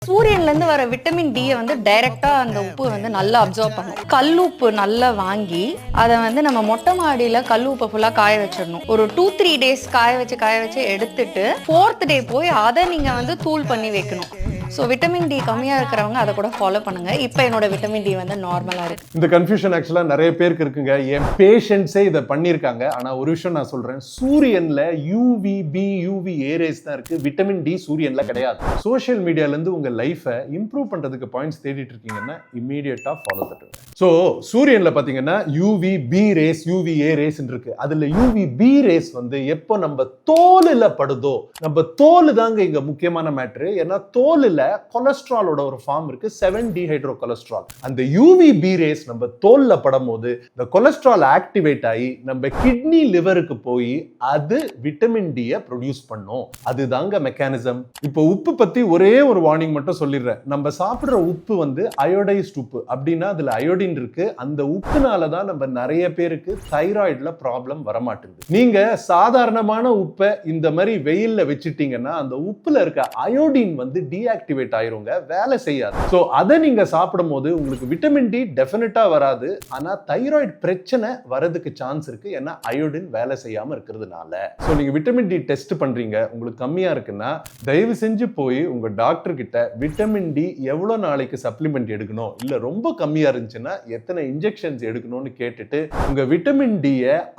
சூரியன்ல இருந்து வர vitamin D வந்து டைரக்டா அந்த உப்பு வந்து நல்லா அப்சர்வ் பண்ணும். கல்லுப்பு நல்லா வாங்கி அதை வந்து நம்ம மொட்டை மாடியில கல்லுப்பை ஃபுல்லா காய வச்சிடணும். ஒரு 2-3 டேஸ் காய வச்சு எடுத்துட்டு 4th டே போய் அதை நீங்க வந்து தூள் பண்ணி வைக்கணும். ஸோ விட்டமின் டி கம்மியாக இருக்கிறவங்க அதை கூட ஃபாலோ பண்ணுங்க. இப்போ என்னோட விட்டமின் டி வந்து நார்மலாக இருக்கு. இந்த கன்ஃபியூஷன் ஆக்சுவலாக நிறைய பேருக்கு இருக்குங்க. என் பேஷண்ட்ஸே இதை பண்ணியிருக்காங்க. ஆனால் ஒரு விஷயம் நான் சொல்றேன், சூரியன்ல யூவிபி யூவிஏ ரேஸ் தான் இருக்கு, விட்டமின் டி சூரியன்ல கிடையாது. சோஷியல் மீடியால இருந்து உங்க லைஃபை இம்ப்ரூவ் பண்றதுக்கு பாயிண்ட்ஸ் தேடிட்டு இருக்கீங்கன்னா இமீடியட்டா ஃபாலோ தட்டுங்க. ஸோ சூரியன்ல பாத்தீங்கன்னா யூவிபி ரேஸ் யூவிஏ ரேஸ் இருக்கு. அதுல யூவிபி ரேஸ் வந்து எப்போ நம்ம தோலுல படுதோ, நம்ம தோல் தாங்க இங்க முக்கியமான மேட்ரு. ஏன்னா தோலுல கொலஸ்ட்ராலோட ஒரு ஃபார்ம் இருக்கு, 7-டீஹைட்ரோ கொலஸ்ட்ரால். அந்த யூவிபி ரேஸ் நம்ம தோல்ல படும் போது இந்த கொலஸ்ட்ரால் ஆக்டிவேட் ஆகி நம்ம கிட்னி லிவருக்கு போய் அது விட்டமின் டி ப்ரொடியூஸ் பண்ணும். அதுதாங்க மெக்கானிசம். இப்போ உப்பு பத்தி ஒரே ஒரு வார்னிங் மட்டும் சொல்லிடுறேன். நம்ம சாப்பிடுற உப்பு வந்து அயோடைஸ்ட் உப்பு. அப்படின்னா அதுல அயோடின் இருக்கு. அந்த உப்புனால தான் நம்ம நிறைய பேருக்கு தைராய்டுல ப்ராப்ளம் வரமாட்டேங்குது. நீங்க சாதாரணமான உப்பை இந்த மாதிரி வெயில்ல வச்சுட்டீங்கன்னா அந்த உப்புல இருக்க அயோடின் வந்து டீஆக்டிவேட் ஆயிருங்க, வேலை செய்யாது. சோ அதை நீங்க சாப்பிடும் போது உங்களுக்கு விட்டமின் டி டெஃபினட்டா வராது. ஆனா தைராய்டு பிரச்சனை வரதுக்கு சான்ஸ் இருக்கு. ஏன்னா அயோடின் வேலை செய்யாம இருக்கிறதுனால. சோ நீங்க விட்டமின் டி டெஸ்ட் பண்றீங்க, உங்களுக்கு கம்மியா இருக்குன்னா தயவு செஞ்சு போய் உங்க டாக்டர் கிட்ட விட்டமின் டி எவ்வளவு நாளைக்கு சப்ளிமெண்ட் எடுக்கணும், இல்ல ரொம்ப கம்மியா இருந்துச்சுன்னா எத்தனை இன்ஜெக்ஷன்ஸ் எடுக்கணும்னு கேட்டுட்டு உங்க விட்டமின் டி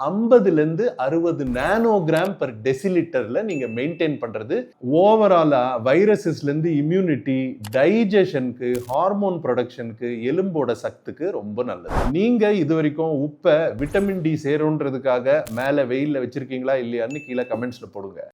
50 இருந்து 60 நானோகிராம் பெர் டெசிலிட்டர்ல நீங்க மெயின்டைன் பண்றது ஓவராலா வைரஸஸ்ல இருந்து இம்யூனிட்டி, டைஜஷனுக்கு, ஹார்மோன் ப்ரொடக்ஷனுக்கு, எலும்போட சத்துக்கு ரொம்ப நல்லது. நீங்க இது வரைக்கும் உப்பை விட்டமின் டி சேரும்ன்றதுக்காக மேல வெயில்ல வச்சிருக்கீங்களா இல்லையான்னு கீழே கமெண்ட்ஸ்ல போடுங்க.